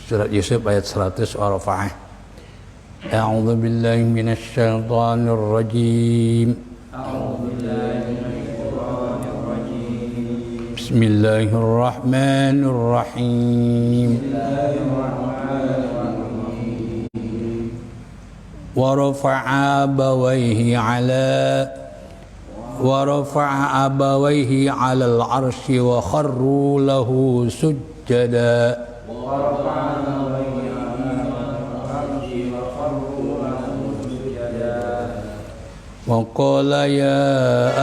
Surat Yusuf ayat 100 Ar-Rafa'ah. A'udzu billahi minasy syaithanir rajim. Bismillahirrahmanirrahim. Wa rafa'a abawayhi 'alal 'arsyi wa kharru lahu sujjada. Wa qala ya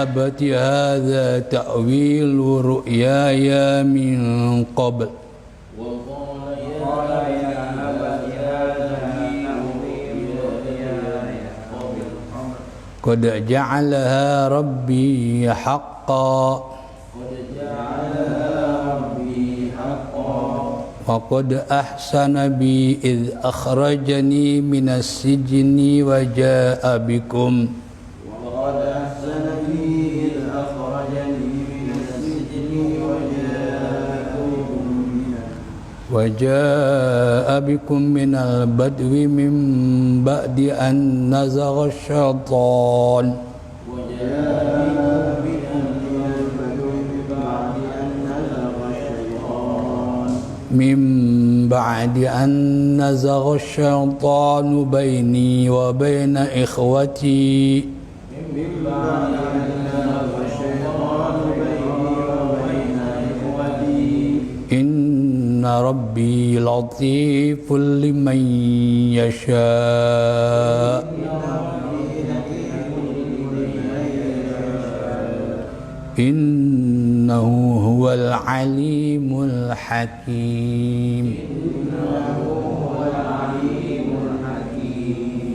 abati hadza ta'wilu ru'yaya min qabl qad ja'alaha rabbi haqqan wa qad ahsana bi idh akhrajani minas sijni wa jaa'a bikum وجاء بكم من البدو من بعد أن نزغ الشيطان بيني وبين إخوتي إن ربي لطيف لمن يشاء إنه هو العليم الحكيم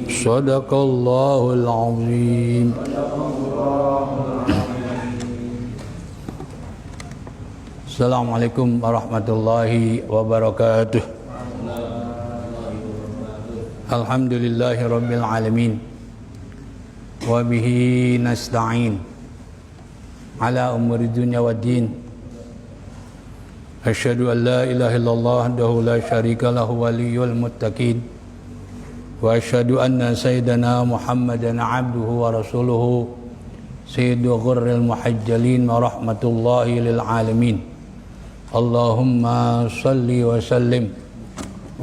صدق الله العظيم. Assalamualaikum warahmatullahi wabarakatuh. Alhamdulillahi rabbil alamin. Wa bihi nasta'in ala umuri dunya waddin. Asyhadu an la ilaha illallah wahdahu la syarika lahu waliyyul muttaqin. Wa asyhadu anna sayyidana Muhammadan abduhu wa rasuluhu sayyidul ghurril muhajjalin wa rahmatullahi lil alamin. Allahumma salli wa sallim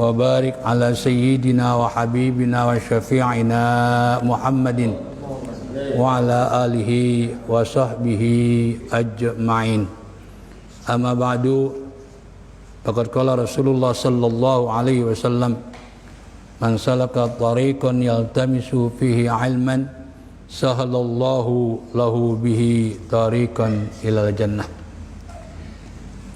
wa barik ala sayyidina wa habibina wa syafi'ina Muhammadin wa ala alihi wa sahbihi ajma'in. Amma ba'du, faqad qala Rasulullah sallallahu alaihi wasallam, man salaka tariqan yaltamisu fihi ilman sahalallahu lahu bihi tariqan ilal jannah.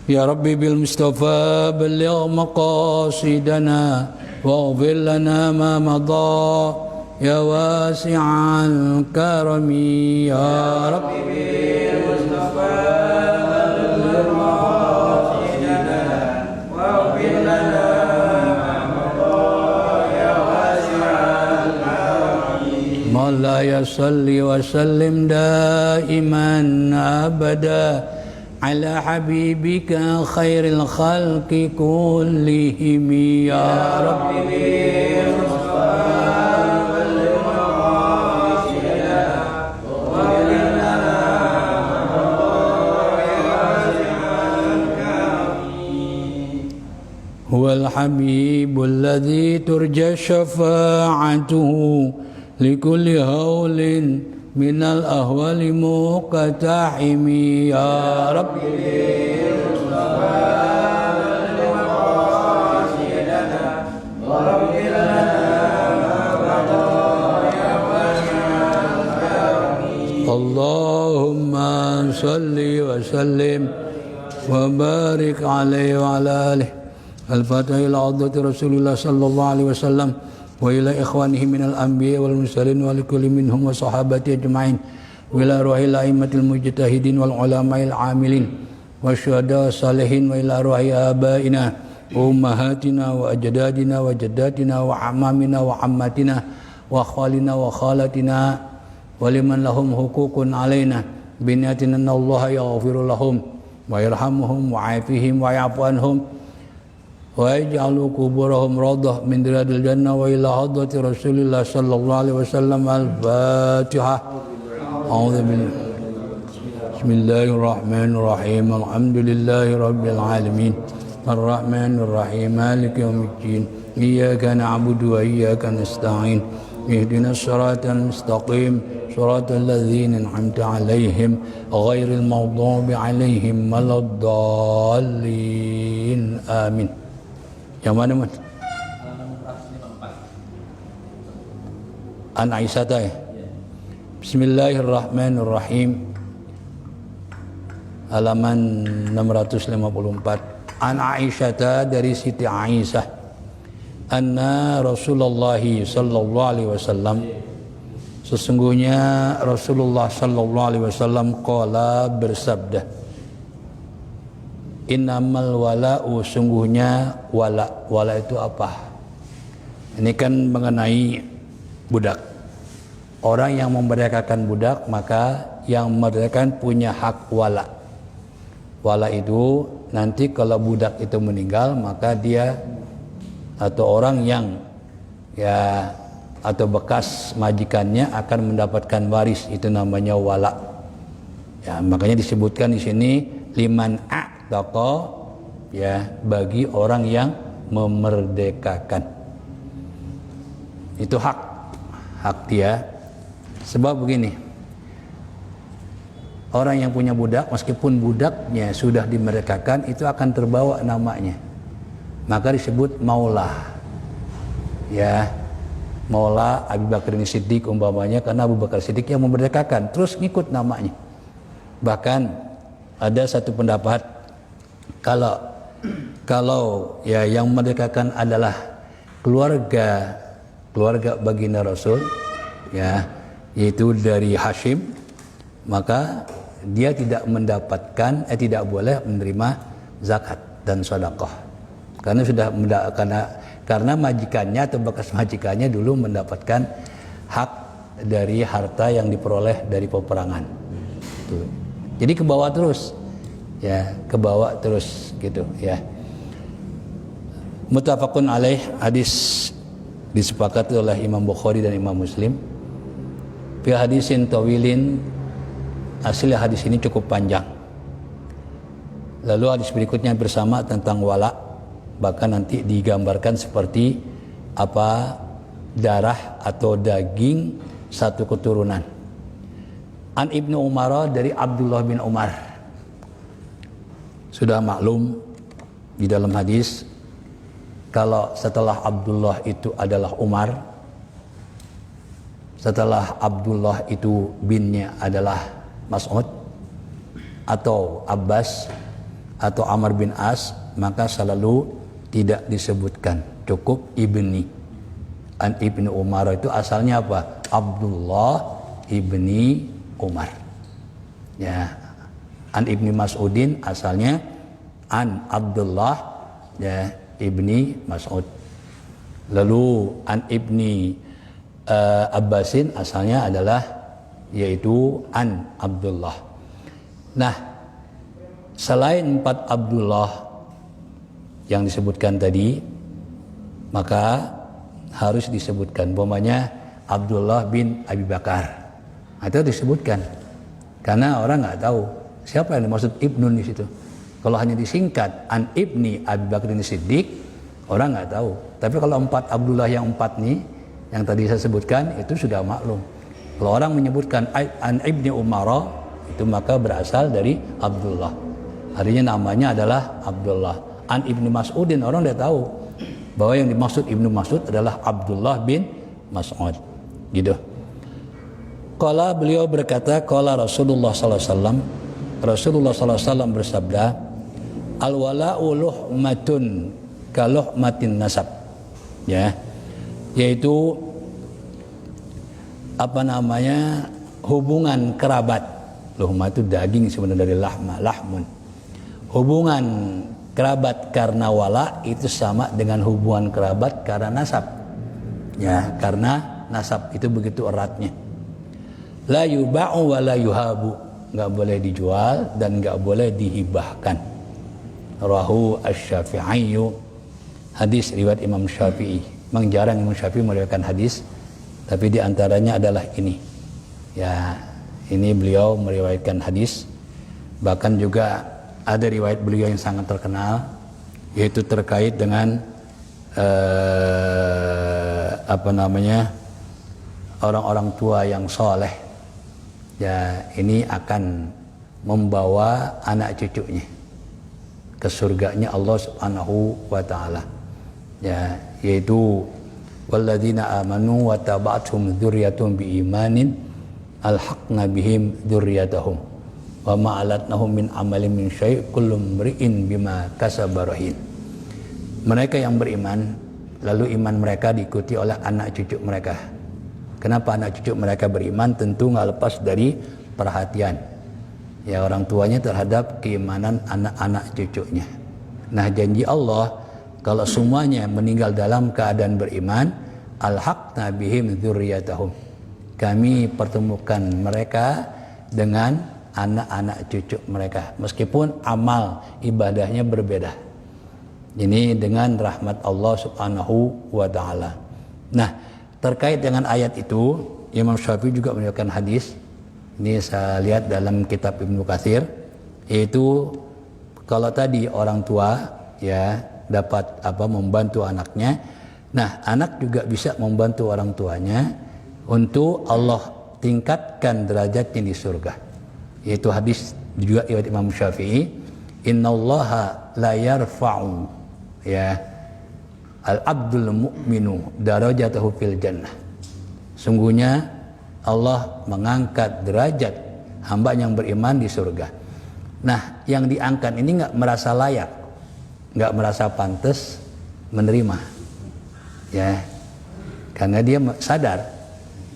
Ya Rabbi bil Mustafa balligh maqasidana waghfir lana ma madha ya wasi'al karami. Ya Rabbi bil Mustafa balligh maqasidana waghfir lana ma madha ya wasi'al karami. Mawlaya salli wa sallim daiman abada ala habibika khairil khalqi kullihim. Ya Rabbi bil Mustafa balligh maqasidana wa ghfir lana ya wasi'al karami. Huwal habibul ladzi turja syafa'atuhu likulli haulin minal ahwali muqtahimi. Ya Rabbi bil Mustafa balligh maqasidana wa ghfir lana ma madha ya wasi'al karami. Allahumma salli wa sallim wa barik alaihi wa ala alihi. Al-Fatihah ila hadrati Rasulillah sallallahu alaihi wasallam wa ila ikhwanihi minal anbiya wal mursalin wa likulli minhum wa sahabati ajma'in wa ila ruhil a'immatil mujtahidin wal ulama'il amilin wa syuhada salihin wa ila ruhi abaina wa ummahatina wa ajdadina wa jaddatina wa amamina wa ammatina wa khalina wa khalatina wa liman lahum hukukun alaina biniatina Allah yaghfiru lahum wa yarhamuhum wa afihim wa ya'fu anhum wa yaj'alu quburahum rawdah min riyadil jannah wa ila hadrati Rasulillah sallallahu alaihi wasallam. Al-Fatihah. Bismillahirrahmanirrahim. Alhamdulillahi rabbil alamin. Ar-Rahmanir Rahim. Maliki yaumiddin. Iyyaka na'budu wa iyyaka nasta'in. Ihdinas siratal mustaqim. Siratal ladzina an'amta 'alaihim ghairil maghdubi 'alaihim waladdallin. Amin. Yang mana, Mas? An Aisyah ya. Bismillahirrahmanirrahim. Halaman 654. An Aisyah, dari Siti Aisyah, anna Rasulullah sallallahu alaihi wasallam, sesungguhnya Rasulullah sallallahu alaihi wasallam qala, bersabda, innamal wala'u, sungguhnya wala itu apa? Ini kan mengenai budak. Orang yang memerdekakan budak, maka yang memerdekakan punya hak wala. Wala itu nanti kalau budak itu meninggal, maka dia atau orang yang ya atau bekas majikannya akan mendapatkan waris, itu namanya wala. Ya, makanya disebutkan di sini liman a'taqa, ya, bagi orang yang memerdekakan. Itu hak dia. Sebab begini, orang yang punya budak, meskipun budaknya sudah dimerdekakan, itu akan terbawa namanya, maka disebut maula. Ya, maula Abu Bakar Siddiq umpamanya, karena Abu Bakar Siddiq yang memerdekakan, terus ngikut namanya. Bahkan ada satu pendapat, kalau ya yang memerdekakan adalah keluarga baginda Rasul, ya, yaitu dari Hashim, maka dia tidak mendapatkan, tidak boleh menerima zakat dan sedekah, karena majikannya atau bekas majikannya dulu mendapatkan hak dari harta yang diperoleh dari peperangan. Tuh. Jadi ke bawah terus, ya, ke bawah terus gitu, ya. Muttafaqun alaih, hadis disepakati oleh Imam Bukhari dan Imam Muslim. Fi hadisin tawilin, asli hadis ini cukup panjang. Lalu hadis berikutnya bersama tentang wala, bahkan nanti digambarkan seperti apa darah atau daging satu keturunan. An Ibnu Umar, dari Abdullah bin Umar. Sudah maklum di dalam hadis, kalau setelah Abdullah itu adalah Umar, setelah Abdullah itu binnya adalah Mas'ud atau Abbas atau Amr bin As, maka selalu tidak disebutkan, cukup ibni. An Ibnu Umar itu asalnya apa? Abdullah ibni Umar. Ya. An Ibni Mas'udin asalnya An Abdullah, ya, ibni Mas'ud. Lalu An Ibni Abbasin asalnya adalah yaitu An Abdullah. Nah, selain 4 Abdullah yang disebutkan tadi, maka harus disebutkan umpamanya Abdullah bin Abi Bakar, itu disebutkan, karena orang nggak tahu siapa yang dimaksud Ibnun di situ. Kalau hanya disingkat An Ibni Abi Bakar Siddiq, orang nggak tahu. Tapi kalau 4 Abdullah yang 4 nih yang tadi saya sebutkan, itu sudah maklum. Kalau orang menyebutkan An Ibni Umar, itu maka berasal dari Abdullah. Artinya namanya adalah Abdullah. An Ibni Mas'udin, orang udah tahu bahwa yang dimaksud Ibnu Mas'ud adalah Abdullah bin Mas'ud. Gitu. Qala, beliau berkata, qala Rasulullah sallallahu alaihi wasallam, Rasulullah sallallahu alaihi wasallam bersabda, al-wala'u luhmatun kaluhmatin nasab. Ya. Yaitu apa namanya, hubungan kerabat. Luhma itu daging sebenarnya, dari lahmun. Hubungan kerabat karena wala itu sama dengan hubungan kerabat karena nasab. Ya, karena nasab itu begitu eratnya. La yuba'u wa la yuhabu, enggak boleh dijual dan enggak boleh dihibahkan. Rawahu Asy-Syafi'i. hadis riwayat Imam Syafi'i. Memang jarang Imam Syafi'i meriwayatkan hadis, tapi di antaranya adalah ini. Ya, ini beliau meriwayatkan hadis. Bahkan juga ada riwayat beliau yang sangat terkenal, yaitu terkait dengan orang-orang tua yang soleh. Ya, ini akan membawa anak cucunya ke surganya Allah Subhanahu wa taala. Ya, yaitu walladzina amanu wa taba'athum dzurriyyatuhum biimanin alhaqna bihim dzurriyyatahum wa ma alatnahum min amalin min syai' kullu mri'in bima kasaba rahin. Mereka yang beriman, lalu iman mereka diikuti oleh anak cucu mereka. Kenapa anak cucu mereka beriman? Tentu nggak lepas dari perhatian ya orang tuanya terhadap keimanan anak-anak cucunya. Nah, janji Allah kalau semuanya meninggal dalam keadaan beriman, alhaqna bihim dzurriyyatahum, kami pertemukan mereka dengan anak-anak cucu mereka, meskipun amal ibadahnya berbeda. Ini dengan rahmat Allah Subhanahu wa taala. Nah, terkait dengan ayat itu, Imam Syafi'i juga meriwayatkan hadis. Ini saya lihat dalam kitab Ibnu Katsir, yaitu kalau tadi orang tua ya dapat membantu anaknya. Nah, anak juga bisa membantu orang tuanya untuk Allah tingkatkan derajatnya di surga. Yaitu hadis juga riwayat Imam Syafi'i, innallaha la yarfa'u ya al-abdul mu'minu darajatahu fil jannah. Sungguhnya Allah mengangkat derajat hamba yang beriman di surga. Nah, yang diangkat ini nggak merasa layak, nggak merasa pantas menerima, ya, karena dia sadar,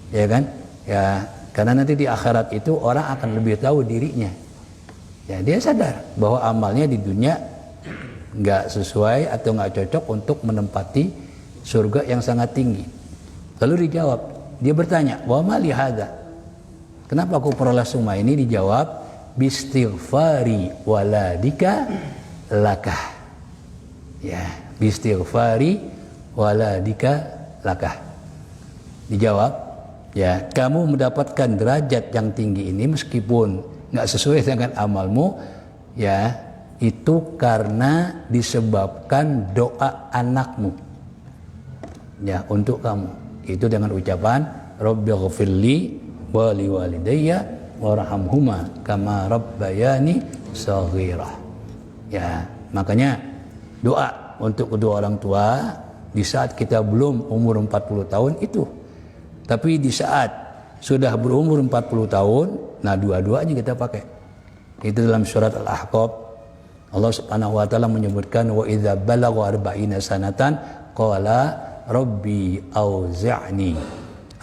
ya kan, ya, karena nanti di akhirat itu orang akan lebih tahu dirinya, ya, dia sadar bahwa amalnya di dunia nggak sesuai atau nggak cocok untuk menempati surga yang sangat tinggi. Lalu dijawab, dia bertanya, wa ma li hadza, kenapa aku peroleh semua ini? Dijawab, bistighfari waladika lakah, ya, bistighfari waladika lakah. Dijawab, ya, kamu mendapatkan derajat yang tinggi ini meskipun nggak sesuai dengan amalmu, ya, itu karena disebabkan doa anakmu, ya, untuk kamu. Itu dengan ucapan Rabbighfirli wa liwalidayya warhamhuma kama rabbayani shaghira. Ya, makanya doa untuk kedua orang tua di saat kita belum umur 40 tahun itu. Tapi di saat sudah berumur 40 tahun, nah dua-duanya kita pakai. Itu dalam surat Al-Ahqaf Allah Subhanahu wa taala menyebutkan wa idza balagha arba'ina sanatan qala rabbi auzi'ni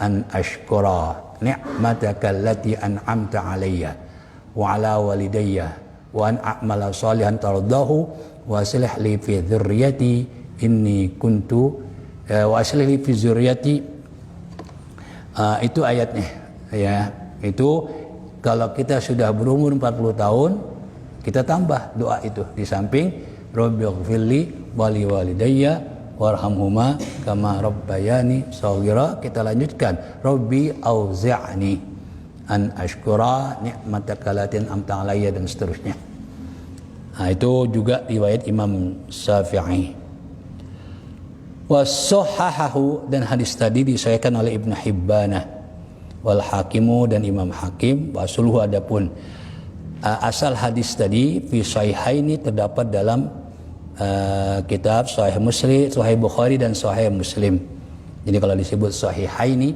an ashkura ni'mataka allati an'amta alayya wa ala walidayya wa an a'mala salihan tardahu wa aslih li fi dzurriyyati inni kuntu wa aslih li fi dzurriyyati. Itu ayatnya, ya. Itu kalau kita sudah berumur 40 tahun kita tambah doa itu di samping rabbighfirli wa liwalidayya warhamhuma kama rabbayani shaghira, kita lanjutkan rabbi auzi'ni an ashkura ni'mataka allati an'amta alayya, dan seterusnya. Nah, itu juga riwayat Imam Syafi'i. Wassahahahu, dan hadis tadi disahihkan oleh Ibnu Hibbanah wal Hakimu, dan Imam Hakim. Wasuluhu, adapun asal hadis tadi fi sahihaini terdapat dalam kitab Sahih Muslim, Sahih Bukhari dan Sahih Muslim. Jadi kalau disebut Sahihaini,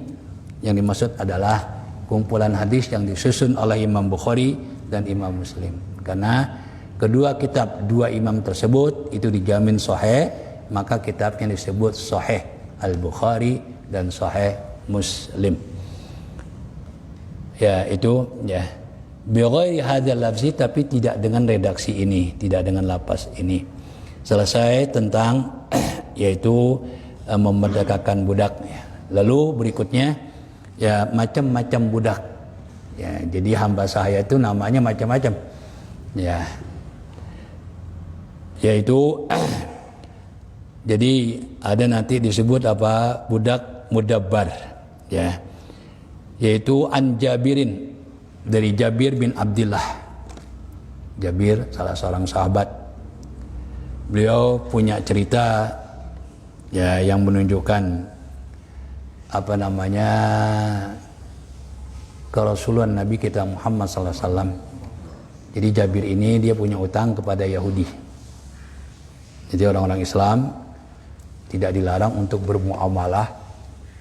yang dimaksud adalah kumpulan hadis yang disusun oleh Imam Bukhari dan Imam Muslim. Karena kedua kitab dua imam tersebut itu dijamin sahih, maka kitabnya disebut Sahih Al-Bukhari dan Sahih Muslim. Ya, itu ya. Bighairi hadzal lafzi, tapi tidak dengan redaksi ini, tidak dengan lapas ini. Selesai tentang yaitu memerdekakan budak. Lalu berikutnya ya macam-macam budak. Ya, jadi hamba sahaya itu namanya macam-macam. Ya. Yaitu Jadi ada nanti disebut apa, budak mudabbar, ya, yaitu an Jabirin, dari Jabir bin Abdullah. Jabir salah seorang sahabat. Beliau punya cerita ya yang menunjukkan apa namanya kerasulan Nabi kita Muhammad sallallahu alaihi wasallam. Jadi Jabir ini dia punya utang kepada Yahudi. Jadi orang-orang Islam tidak dilarang untuk bermuamalah,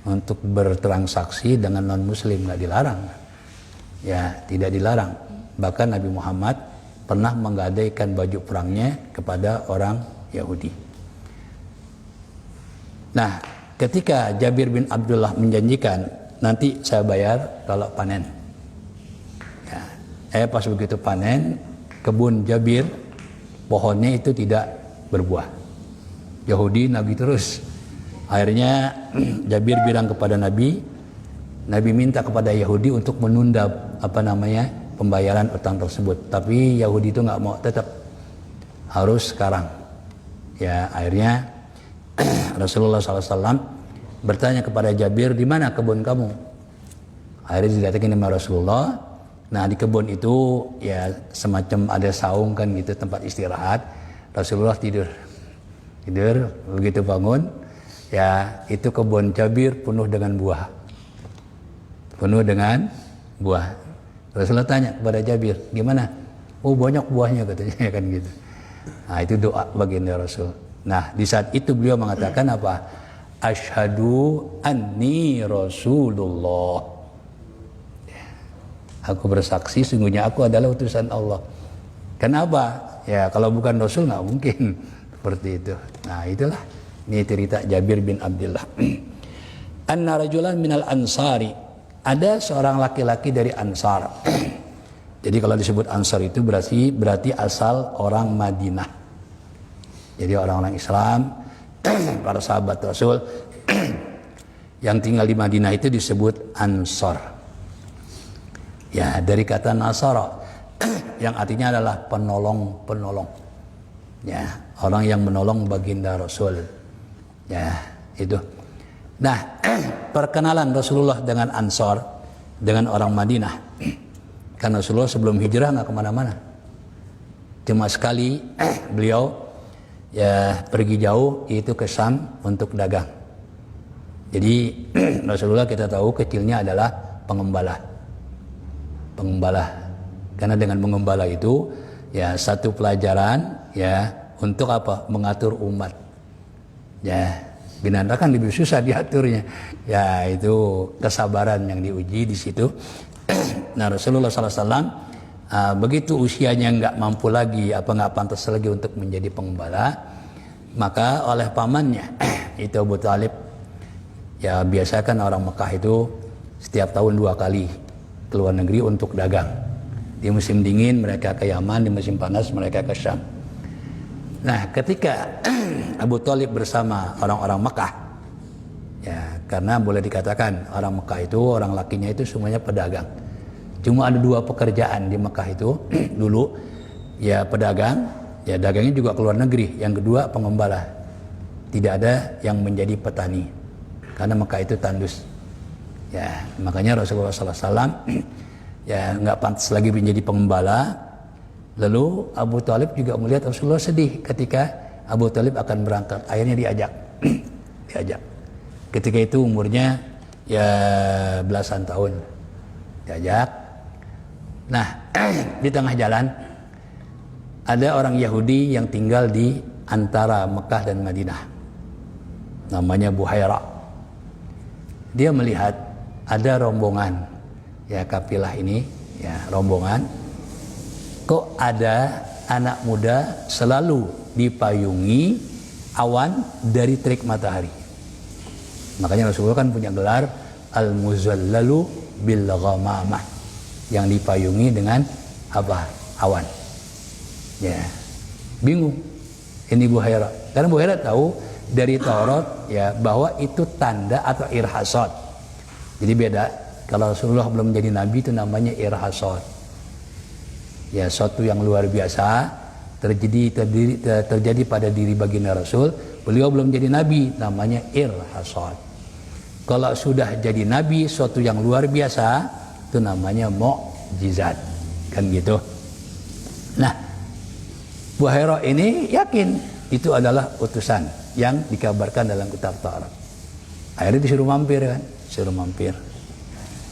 untuk bertransaksi dengan non-muslim, nggak dilarang. Ya, tidak dilarang. Bahkan Nabi Muhammad pernah menggadaikan baju perangnya kepada orang Yahudi. Nah, ketika Jabir bin Abdullah menjanjikan, nanti saya bayar kalau panen. Ya, pas begitu panen, kebun Jabir, pohonnya itu tidak berbuah. Yahudi nagih terus. Akhirnya Jabir bilang kepada Nabi minta kepada Yahudi untuk menunda pembayaran utang tersebut. Tapi Yahudi itu nggak mau, tetap harus sekarang. Ya, akhirnya Rasulullah SAW bertanya kepada Jabir, di mana kebun kamu? Akhirnya didatangin sama Rasulullah. Nah, di kebun itu ya semacam ada saung kan gitu, tempat istirahat. Rasulullah tidur, begitu bangun, ya itu kebun Jabir penuh dengan buah. Rasulullah tanya kepada Jabir, gimana? Oh, banyak buahnya katanya kan gitu. Nah, itu doa baginda Rasul. Nah, di saat itu beliau mengatakan apa? Asyhadu anni Rasulullah. Aku bersaksi sungguhnya aku adalah utusan Allah. Kenapa? Ya kalau bukan Rasul nggak mungkin seperti itu. Nah, itulah ini cerita Jabir bin Abdullah. Anna rajulan minal ansari, ada seorang laki-laki dari Ansar. Jadi kalau disebut Ansar itu berarti asal orang Madinah. Jadi orang-orang Islam, para sahabat Rasul yang tinggal di Madinah itu disebut Ansar. Ya, dari kata Nasara yang artinya adalah penolong. Ya, orang yang menolong baginda Rasul. Ya, itu. Nah, perkenalan Rasulullah dengan Ansar, dengan orang Madinah. Karena Rasulullah sebelum hijrah nggak kemana-mana. Cuma sekali beliau ya pergi jauh, itu ke Syam untuk dagang. Jadi Rasulullah kita tahu kecilnya adalah pengembala. Karena dengan mengembala itu ya satu pelajaran ya untuk apa? Mengatur umat. Ya, binatang kan lebih susah diaturnya. Ya, itu kesabaran yang diuji di situ. Nah, Rasulullah SAW begitu usianya nggak mampu lagi, nggak pantas lagi untuk menjadi pengembala, maka oleh pamannya itu Abu Talib, ya biasa kan orang Mekah itu setiap tahun 2 kali ke luar negeri untuk dagang. Di musim dingin mereka ke Yaman, di musim panas mereka ke Syam. Nah, ketika Abu Talib bersama orang-orang Mekah, ya karena boleh dikatakan orang Mekah itu, orang lakinya itu semuanya pedagang. Cuma ada 2 pekerjaan di Mekah itu dulu, ya pedagang, ya dagangnya juga ke luar negeri. Yang kedua pengembala. Tidak ada yang menjadi petani, karena Mekah itu tandus. Ya, makanya Rasulullah SAW ya nggak pantas lagi menjadi pengembala. Lalu Abu Talib juga melihat Rasulullah sedih ketika Abu Talib akan berangkat. Akhirnya diajak. Ketika itu umurnya ya belasan tahun. Diajak. Nah, di tengah jalan ada orang Yahudi yang tinggal di antara Mekah dan Madinah. Namanya Buhaira. Dia melihat ada rombongan, ya kafilah ini, ya rombongan. Kok ada anak muda selalu dipayungi awan dari terik matahari. Makanya Rasulullah kan punya gelar Al-Muzallalu bil Ghamamah, yang dipayungi dengan apa? Awan. Ya, bingung ini Buhaira. Karena Buhaira tahu dari Taurat ya bahwa itu tanda atau irhasat. Jadi beda, kalau Rasulullah belum menjadi nabi itu namanya irhasat. Ya, suatu yang luar biasa terjadi pada diri baginda Rasul, beliau belum jadi nabi, namanya irhasad. Kalau sudah jadi nabi, suatu yang luar biasa, itu namanya mukjizat, kan gitu. Nah, Buhairah ini yakin itu adalah utusan yang dikabarkan dalam kitab Taurat. Akhirnya disuruh mampir kan,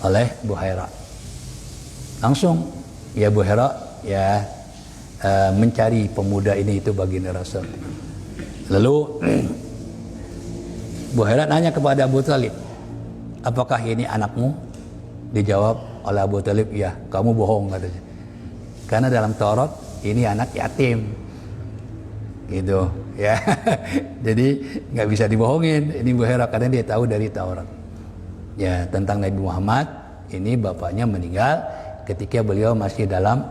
oleh Buhairah. Langsung ya Buhairah ya mencari pemuda ini, itu baginda Rasul. Lalu Buhairah nanya kepada Abu Talib, apakah ini anakmu? Dijawab oleh Abu Talib, ya. Kamu bohong, katanya. Karena dalam Taurat ini anak yatim, gitu ya. Jadi nggak bisa dibohongin ini Buhairah, karena dia tahu dari Taurat ya tentang Nabi Muhammad. Ini bapaknya meninggal ketika beliau masih dalam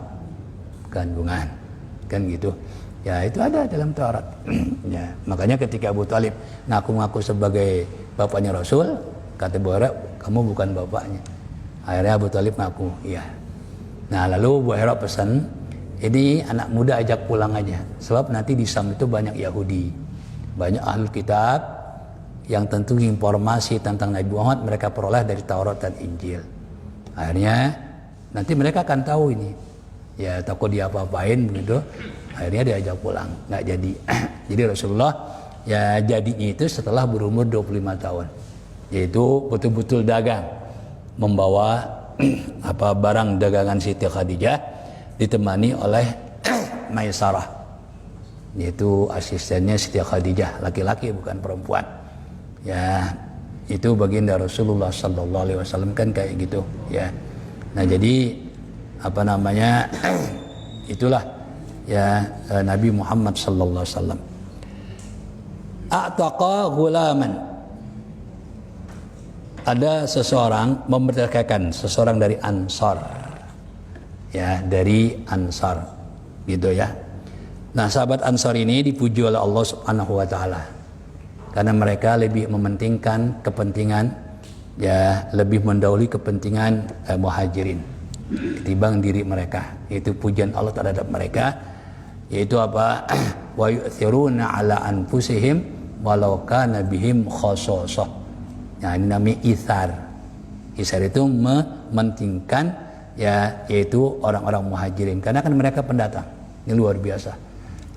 kandungan, kan gitu ya. Itu ada dalam Taurat. Ya, makanya ketika Abu Talib ngaku-ngaku sebagai bapaknya Rasul, kata Buhairah, kamu bukan bapaknya. Akhirnya Abu Talib ngaku iya. Nah, lalu Buhairah pesan, ini anak muda ajak pulang aja, sebab nanti di Sam itu banyak Yahudi, banyak ahlul kitab yang tentu informasi tentang Nabi Muhammad mereka peroleh dari Taurat dan Injil. Akhirnya nanti mereka akan tahu ini, ya takut dia apa-apain begitu. Akhirnya diajak pulang, nggak jadi. Jadi Rasulullah ya jadinya itu setelah berumur 25 tahun, yaitu betul-betul dagang, membawa barang dagangan Siti Khadijah, ditemani oleh Maisarah, yaitu asistennya Siti Khadijah, laki-laki bukan perempuan. Ya, itu baginda Rasulullah sallallahu alaihi wasallam kan kayak gitu, ya. Nah, jadi itulah ya Nabi Muhammad sallallahu alaihi wasallam. A'taqa ghulaman. Ada seseorang memerdekakan seseorang dari Ansar. Ya, dari Ansar gitu ya. Nah, sahabat Ansar ini dipuji oleh Allah Subhanahu wa taala karena mereka lebih mementingkan kepentingan, ya lebih mendahului kepentingan muhajirin ketimbang diri mereka. Itu pujian Allah terhadap mereka, yaitu apa? Wa yu'thiruna ala anfusihim walau kana bihim khasasah. Nah, ini namanya itsar. Itsar itu mementingkan, ya, yaitu orang-orang muhajirin, karena kan mereka pendatang. Ini luar biasa.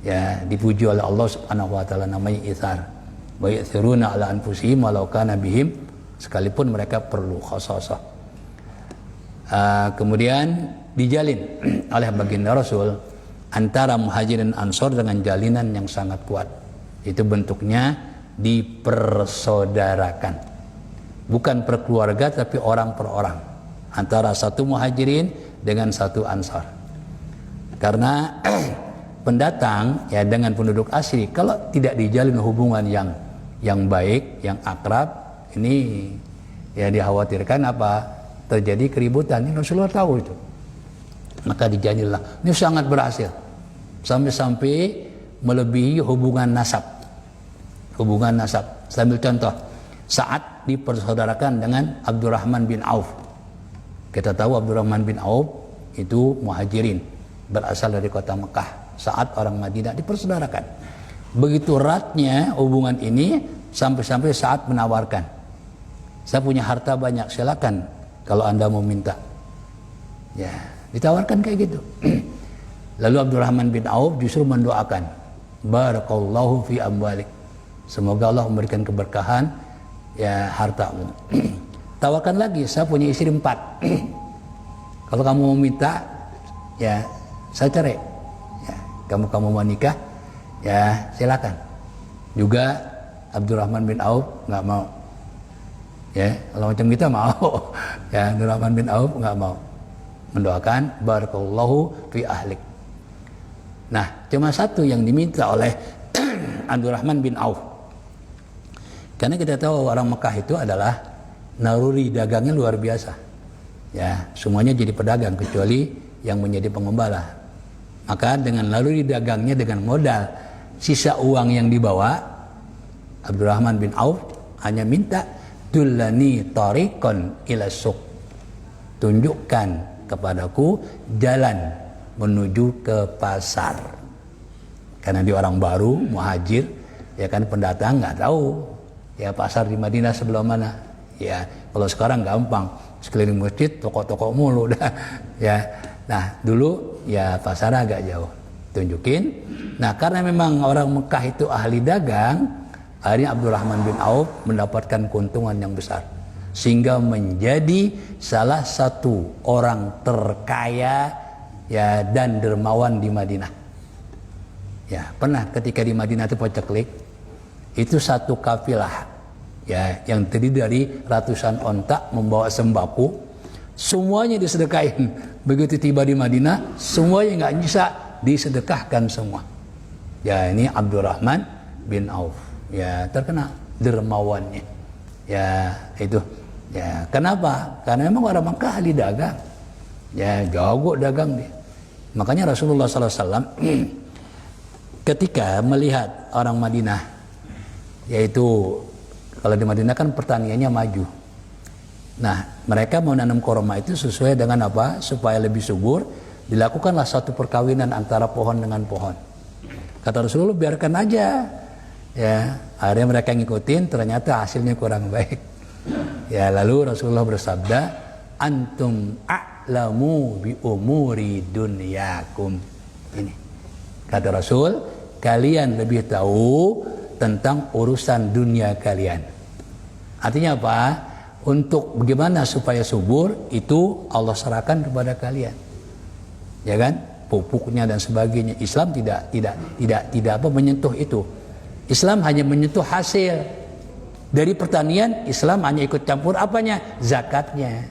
Ya, dipuji oleh Allah Subhanahu wa taala, namanya itsar. Wa yu'thiruna ala anfusihim walau kana bihim, sekalipun mereka perlu khasasah. Kemudian dijalin oleh baginda Rasul antara muhajirin ansor dengan jalinan yang sangat kuat. Itu bentuknya dipersaudarakan, bukan per keluarga tapi orang per orang, antara satu muhajirin dengan satu ansar. Karena pendatang ya dengan penduduk asli, kalau tidak dijalin hubungan yang baik, yang akrab, ini ya dikhawatirkan terjadi keributan. Ini Rasulullah tahu itu, maka dijalinlah. Ini sangat berhasil sampai melebihi hubungan nasab. Sambil contoh, saat dipersaudarakan dengan Abdurrahman bin Auf. Kita tahu Abdurrahman bin Auf itu muhajirin, berasal dari kota Mekah. Saat orang Madinah dipersaudarakan. Begitu eratnya hubungan ini sampai-sampai saat menawarkan, saya punya harta banyak, silakan kalau Anda mau minta. Ya, ditawarkan kayak gitu. Lalu Abdurrahman bin Auf justru mendoakan, barakallahu fi amwalik, semoga Allah memberikan keberkahan ya hartamu. Tawarkan lagi, saya punya istri 4. Kalau kamu mau minta, ya saya cerai. Ya, kamu mau nikah, ya silakan. Juga Abdurrahman bin Auf nggak mau. Ya, kalau macam kita mau. Ya, Abdurrahman bin Auf nggak mau. Mendoakan barakallahu fi ahlik. Nah, cuma satu yang diminta oleh Abdurrahman bin Auf. Karena kita tahu orang Mekah itu adalah naluri dagangnya luar biasa. Ya, semuanya jadi pedagang kecuali yang menjadi pengembala. Maka dengan naluri dagangnya, dengan modal sisa uang yang dibawa, Abdurrahman bin Auf hanya minta dullani tariqan ila suq. Tunjukkan kepadaku jalan menuju ke pasar. Karena dia orang baru, muhajir, ya kan pendatang nggak tahu ya pasar di Madinah sebelah mana. Ya kalau sekarang gampang, sekeliling masjid toko-toko mulu dah ya. Nah dulu ya pasar agak jauh, tunjukin. Nah karena memang orang Mekah itu ahli dagang, akhirnya Abdurrahman bin Auf mendapatkan keuntungan yang besar sehingga menjadi salah satu orang terkaya ya dan dermawan di Madinah. Ya pernah ketika di Madinah itu paceklik, itu satu kafilah ya yang terdiri dari ratusan onta membawa sembako, semuanya disedekahin. Begitu tiba di Madinah, semuanya nggak bisa, disedekahkan semua. Ya ini Abdurrahman bin Auf ya terkenal dermawannya ya itu ya. Kenapa? Karena memang orang Makkah ahli dagang ya, jago dagang dia. Makanya Rasulullah SAW ketika melihat orang Madinah, yaitu kalau di Madinah kan pertaniannya maju. Nah mereka mau nanam korma itu sesuai dengan apa? Supaya lebih subur, dilakukanlah satu perkawinan antara pohon dengan pohon. Kata Rasulullah biarkan aja ya. Akhirnya mereka ngikutin, ternyata hasilnya kurang baik ya. Lalu Rasulullah bersabda, antum a'lamu bi umuri dunyakum. Ini kata Rasul, kalian lebih tahu tentang urusan dunia kalian. Artinya apa? Untuk bagaimana supaya subur itu Allah serahkan kepada kalian, ya kan? Pupuknya dan sebagainya. Islam tidak menyentuh itu. Islam hanya menyentuh hasil dari pertanian. Islam hanya ikut campur apanya? Zakatnya.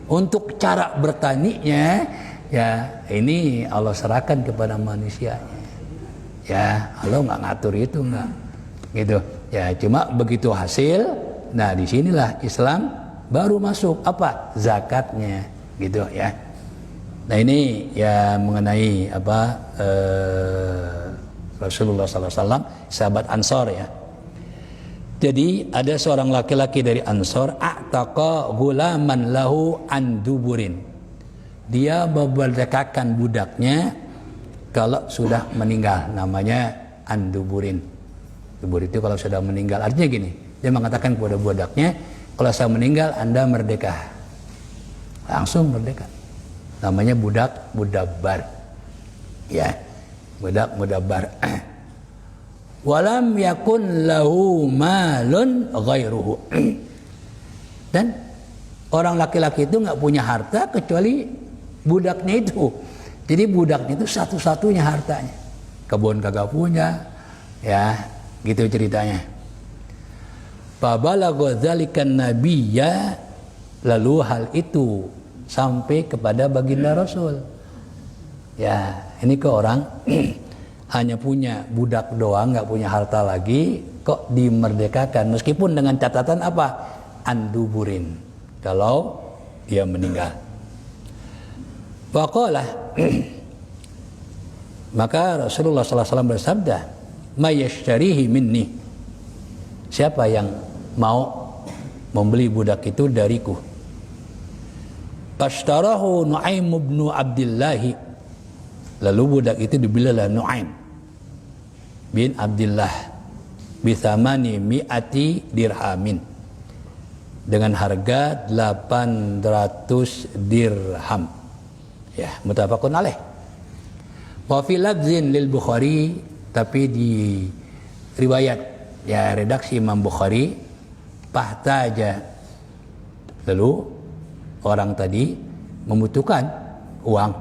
Untuk cara bertaninya ya ini Allah serahkan kepada manusianya. Ya Allah nggak ngatur itu, nggak gitu ya. Cuma begitu hasil, nah disinilah Islam baru masuk apa? Zakatnya gitu ya. Nah ini ya mengenai apa Rasulullah SAW, sahabat Ansor ya. Jadi ada seorang laki-laki dari Ansor, a'taqa gulaman lahu an duburin. Dia memerdekakan budaknya kalau sudah meninggal, namanya anduburin. Dubur itu kalau sudah meninggal, artinya gini, dia mengatakan kepada budaknya, kalau saya meninggal Anda merdeka, langsung merdeka. Namanya budak mudabbar ya, budak mudabbar. Walam yakun lahu malun ghairuhu. Dan orang laki-laki itu nggak punya harta kecuali budaknya itu. Jadi budaknya itu satu-satunya hartanya. Kebun kagak punya ya, gitu ceritanya. Fabalagha dzalikan nabiyya, lalu hal itu sampai kepada baginda Rasul. Ya, ini ke orang hanya punya budak doang, nggak punya harta lagi, kok dimerdekakan meskipun dengan catatan apa? Anduburin, kalau dia meninggal. Faqalah maka Rasulullah SAW bersabda, mayashtarihi minni, siapa yang mau membeli budak itu dariku. Fashtarahu Nu'aim bin Abdullah, lalu budak itu dibelilah Nu'aim bin Abdullah bithamani mi'ati dirhamin, dengan harga 800 dirham ya, muttafaqun alaih. Wa fi lafzin lil Bukhari, tapi di riwayat ya redaksi Imam Bukhari, pahtaja, lalu orang tadi membutuhkan uang.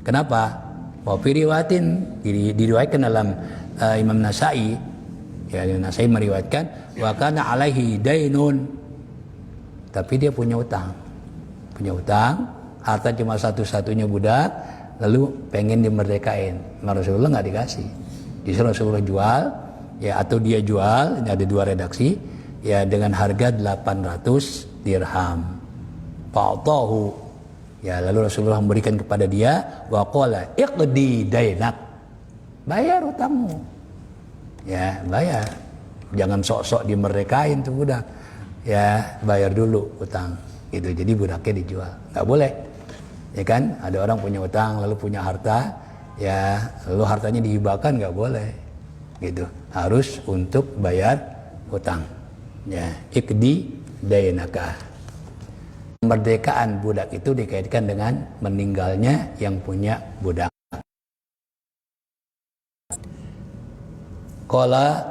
Kenapa? Wa fi riwayatin, diriwayatkan dalam Imam Nasai ya, Nasai meriwayatkan wa kana alaihi dainun, tapi dia punya utang, harta cuma satu-satunya budak, lalu pengen dimerdekain. Nah, Rasulullah nggak dikasih, justru Rasulullah jual ya, atau dia jual, ini ada dua redaksi ya, dengan harga 800 dirham. Fa'atahu ya, lalu Rasulullah memberikan kepada dia, wa qala iqdi dainak, bayar utangmu ya, bayar, jangan sok-sok dimerdekain tuh budak ya, bayar dulu utang gitu. Jadi budaknya dijual, nggak boleh ya kan. Ada orang punya utang lalu punya harta ya, lalu hartanya dihibahkan, nggak boleh gitu. harus untuk bayar hutang. Ya, ikdi dainaka. Kemerdekaan budak itu dikaitkan dengan meninggalnya yang punya budak. Qala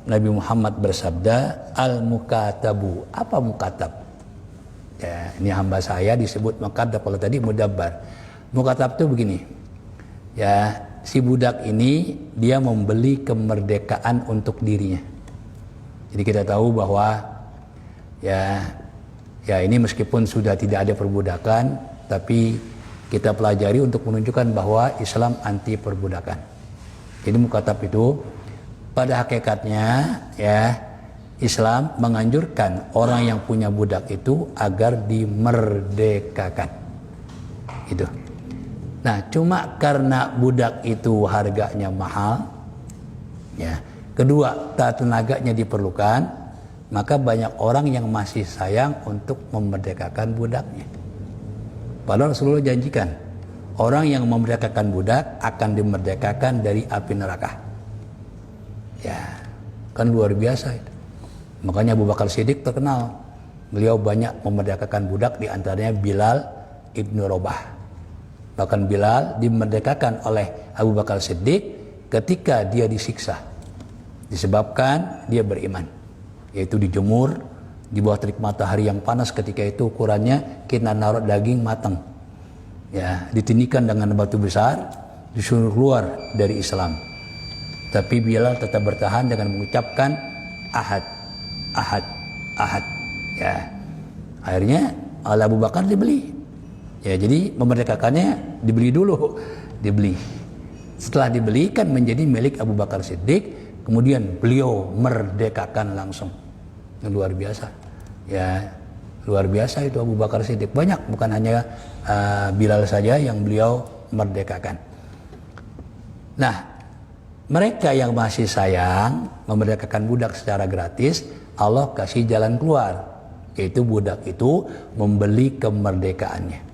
Nabi Muhammad bersabda, al-mukatabu. Apa mukatab? Ya, ini hamba saya disebut mukatab. Kalau tadi mudabbar. Mukatab itu begini. Ya, si budak ini dia membeli kemerdekaan untuk dirinya. Jadi kita tahu bahwa ya ini meskipun sudah tidak ada perbudakan, tapi kita pelajari untuk menunjukkan bahwa Islam anti perbudakan. Jadi mukatab itu pada hakikatnya ya Islam menganjurkan orang yang punya budak itu agar dimerdekakan. Itu. Nah, cuma karena budak itu harganya mahal, ya. Kedua, tenaganya diperlukan, maka banyak orang yang masih sayang untuk memerdekakan budaknya. Padahal Rasulullah janjikan, orang yang memerdekakan budak akan dimerdekakan dari api neraka. Ya, kan luar biasa itu. Makanya Abu Bakar Siddiq terkenal. Beliau banyak memerdekakan budak, diantaranya Bilal ibnu Rabah. Bahkan Bilal dimerdekakan oleh Abu Bakar Siddiq ketika dia disiksa. Disebabkan dia beriman. Yaitu dijemur di bawah terik matahari yang panas ketika itu ukurannya kita naruh daging matang. Ya, ditindikan dengan batu besar, disuruh keluar dari Islam. Tapi Bilal tetap bertahan dengan mengucapkan ahad, ahad, ahad. Ya, akhirnya oleh Abu Bakar dibeli. Ya, jadi memerdekakannya dibeli dulu, dibeli. Setelah dibeli kan menjadi milik Abu Bakar Siddiq, kemudian beliau merdekakan langsung. Luar biasa. Ya, luar biasa itu Abu Bakar Siddiq. Banyak, bukan hanya Bilal saja yang beliau merdekakan. Nah, mereka yang masih sayang memerdekakan budak secara gratis, Allah kasih jalan keluar, yaitu budak itu membeli kemerdekaannya.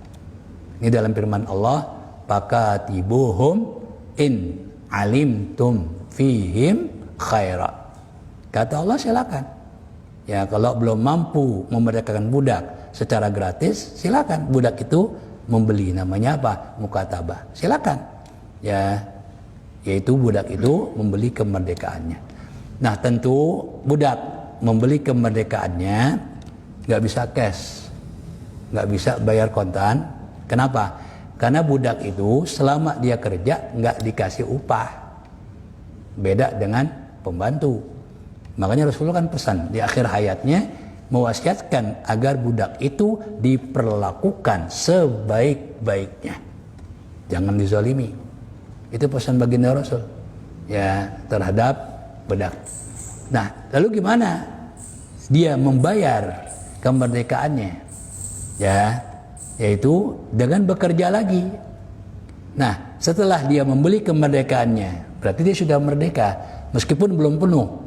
Ini dalam firman Allah, fakatibuhum in alimtum fihim khaira. Kata Allah, silakan. Ya, kalau belum mampu memerdekakan budak secara gratis, silakan budak itu membeli. Namanya apa? Mukatabah. Silakan. Ya, yaitu budak itu membeli kemerdekaannya. Nah, tentu budak membeli kemerdekaannya nggak bisa cash, nggak bisa bayar kontan. Kenapa? Karena budak itu selama dia kerja nggak dikasih upah. Beda dengan pembantu. Makanya Rasulullah kan pesan di akhir hayatnya mewasiatkan agar budak itu diperlakukan sebaik-baiknya. Jangan dizalimi. Itu pesan baginda Rasul ya terhadap budak. Nah, lalu gimana dia membayar kemerdekaannya? Ya, yaitu dengan bekerja lagi. Nah, setelah dia membeli kemerdekaannya, berarti dia sudah merdeka meskipun belum penuh.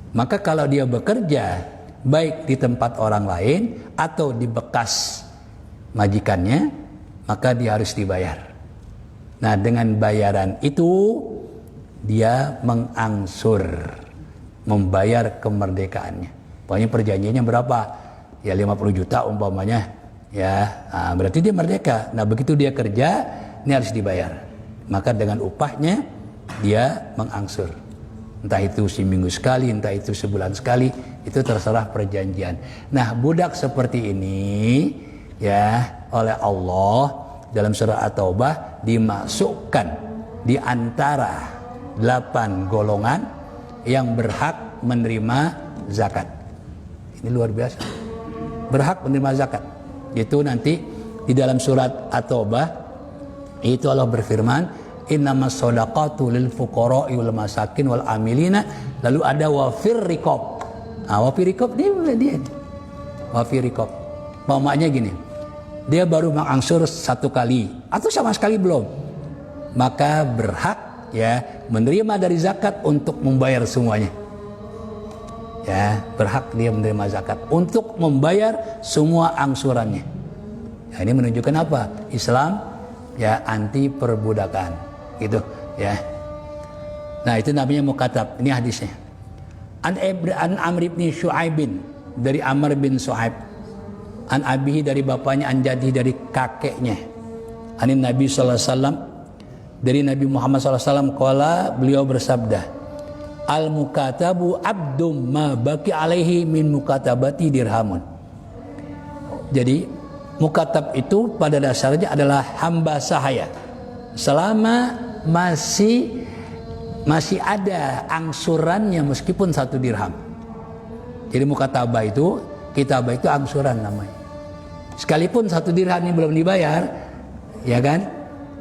Maka kalau dia bekerja baik di tempat orang lain atau di bekas majikannya, maka dia harus dibayar. Nah, dengan bayaran itu dia mengangsur, membayar kemerdekaannya. Pokoknya perjanjiannya berapa? Ya 50 juta umpamanya. Ya, nah, berarti dia merdeka. Nah, begitu dia kerja, ini harus dibayar. Maka dengan upahnya dia mengangsur. Entah itu seminggu sekali, entah itu sebulan sekali, itu terserah perjanjian. Nah, budak seperti ini ya oleh Allah dalam surah At-Taubah dimasukkan di antara 8 golongan yang berhak menerima zakat. Ini luar biasa. Berhak menerima zakat. Itu nanti di dalam surat At-Taubah itu Allah berfirman, innamas shadaqatu lil fuqara'i wal masakin wal amilina, lalu ada wafir riqab. Nah, wafir riqab dia. Wafir riqab. Maknanya gini. Dia baru mengangsur 1 kali atau sama sekali belum. Maka berhak ya menerima dari zakat untuk membayar semuanya. Ya, berhak dia menerima zakat untuk membayar semua angsurannya. Ya, ini menunjukkan apa? Islam ya anti perbudakan, gitu ya. Nah, itu namanya mukatab. Ini hadisnya. An Amr bin Syu'aibin, dari Amr bin Syu'aib, an abihi, dari bapaknya, an jadihi, dari kakeknya, anin Nabi sallallahu alaihi wasallam, dari Nabi Muhammad sallallahu alaihi wasallam, qala, beliau bersabda, al mukatabu abdum ma baki alaihi min mukatabati dirhamun. Jadi mukatab itu pada dasarnya adalah hamba sahaya selama masih ada angsurannya meskipun 1 dirham. Jadi mukatabah itu, kitabah itu angsuran namanya. Sekalipun 1 dirham ini belum dibayar, ya kan?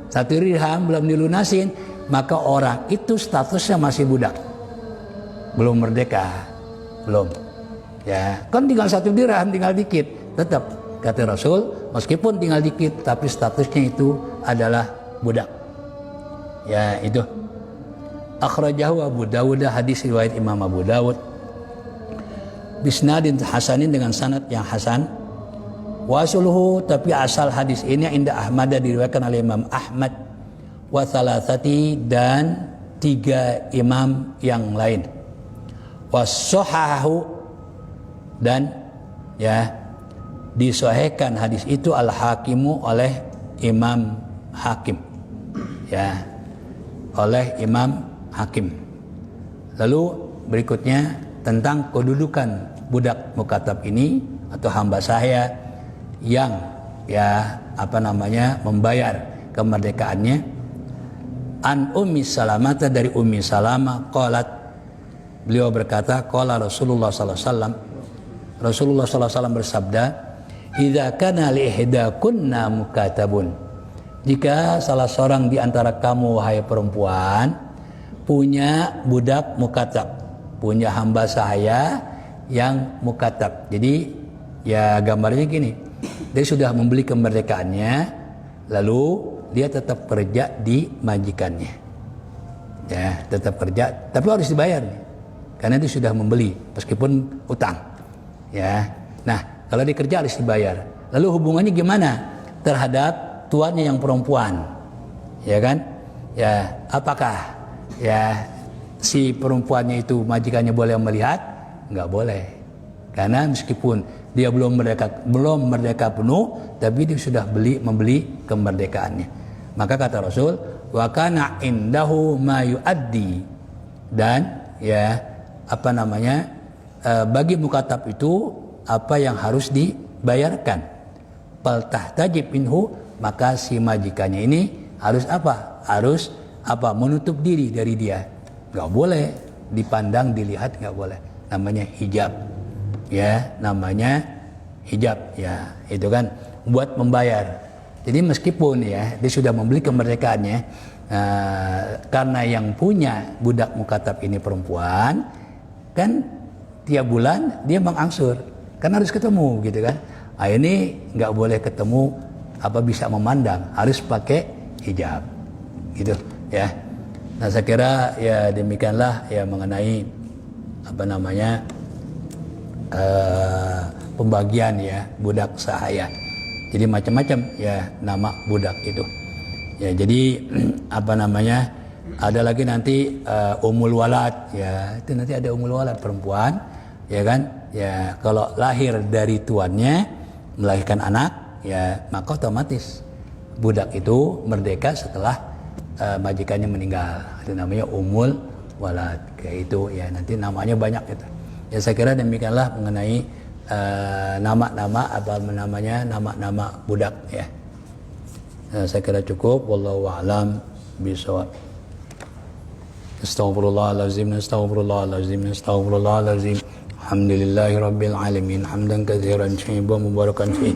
1 dirham belum dilunasin, maka orang itu statusnya masih budak, belum merdeka, belum. Ya, kan tinggal 1 dirham, tinggal dikit, tetap kata Rasul, meskipun tinggal dikit, tapi statusnya itu adalah budak. Ya, itu. Akhrajahu Abu Dawud, hadis riwayat Imam Abu Dawud, bisnadin hasanin, dengan sanad yang hasan. Wasuluhu, tapi asal hadis ini inda Ahmad, diriwayatkan oleh Imam Ahmad, wa thalathati, dan 3 imam yang lain. Wassohahu, dan ya disahihkan hadis itu al-Hakimu, oleh Imam Hakim, ya, oleh Imam Hakim. Lalu berikutnya tentang kedudukan budak mukatab ini atau hamba sahaya yang membayar kemerdekaannya. An Ummi Salamah, dari Ummi Salamah, qalat, beliau berkata, qala Rasulullah sallallahu alaihi wasallam, Rasulullah sallallahu alaihi wasallam bersabda, idza kana li ihdakunna mukatabun, jika salah seorang di antara kamu wahai perempuan punya budak mukatab, punya hamba sahaya yang mukatab. Jadi ya gambarnya gini, dia sudah membeli kemerdekaannya, lalu dia tetap kerja di majikannya, ya, tetap kerja, tapi harus dibayar nih, karena dia sudah membeli meskipun utang, ya. Nah, kalau dia kerja harus dibayar. Lalu hubungannya gimana terhadap tuannya yang perempuan, ya kan? Ya, apakah ya si perempuannya itu majikannya boleh melihat? Nggak boleh, karena meskipun dia belum merdeka penuh, tapi dia sudah membeli kemerdekaannya. Maka kata Rasul, wa kana indahu ma yuaddi, dan ya bagi mukatab itu apa yang harus dibayarkan. Fal tahtajib minhu, maka si majikannya ini harus apa? Harus menutup diri dari dia. Nggak boleh dipandang, dilihat, nggak boleh. Namanya hijab, ya, namanya hijab, ya, itu kan buat membayar. Jadi meskipun ya dia sudah membeli kemerdekaannya, karena yang punya budak mukatab ini perempuan, kan tiap bulan dia mengangsur, kan harus ketemu, gitu kan. Nah, ini nggak boleh ketemu, bisa memandang, harus pakai hijab, gitu, ya. Nah, saya kira ya demikianlah ya mengenai pembagian ya budak sahaya. Jadi macam-macam ya nama budak itu. Ya, jadi ada lagi nanti umul walad, ya, itu nanti ada umul walad perempuan, ya kan? Ya, kalau lahir dari tuannya melahirkan anak, ya, maka otomatis budak itu merdeka setelah majikannya meninggal. Itu namanya umul walad, kayak itu ya, nanti namanya banyak gitu. Ya, saya kira demikianlah mengenai nama-nama budak ya. Saya kira cukup, wallahu a'lam bishawab. Astaghfirullahalazim, astaghfirullahalazim, astaghfirullahalazim. Alhamdulillahirabbil alamin, hamdan katsiran thayyiban mubarakan fi,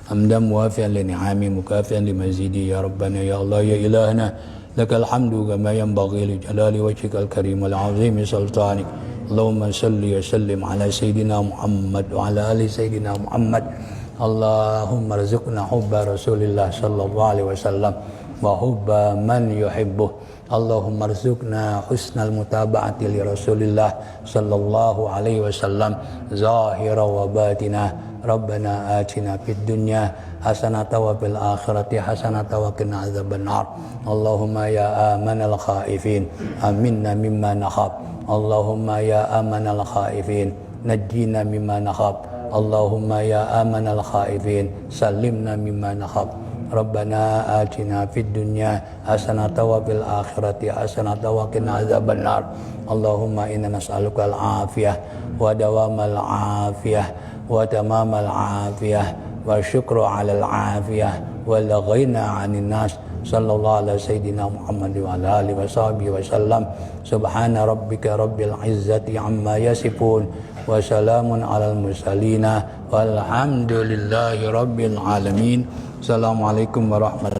hamdan muwafi'an li ni'ami mukafi'an li mazidi, ya rabbana ya Allah ya ilahana, lakal hamdu kama yanbaghi li jalali wajhikal karim wal 'azimi sultanik. Allahumma salli wa sallim ala sayyidina Muhammad wa ala ali sayyidina Muhammad. Allahumma rzuqna hubba Rasulillah sallallahu alaihi wasallam wa hubba man yuhibbuh. Allahumma rzuqna husnal mutaba'ati li Rasulillah sallallahu alaihi wasallam zahira wa batina. Rabbana atina fid dunya hasanatan wa fil akhirati hasanatan wa qina adzabannar. Allahumma ya amanal khaifin aminna mimma nakhaf. Allahumma ya amanal khaifin najjina mimma nakhaf. Allahumma ya amanal khaifin salimna mimma nakhaf. Rabbana atina fid dunya hasanatan wa fil akhirati hasanatan wa qina adzabannar. Allahumma inna nas'aluka al-afiyah wa dawamal afiyah wa tamamal afiyah wa syukru 'alal afiyah wal ghina 'anil nas. Sallallahu ala sayyidina Muhammad wa ala alihi wa sahbihi wa sallam. Subhana rabbika rabbil izzati amma yasifun wa salamun alal mursalina walhamdulillahi rabbil alamin. Assalamualaikum warahmatullahi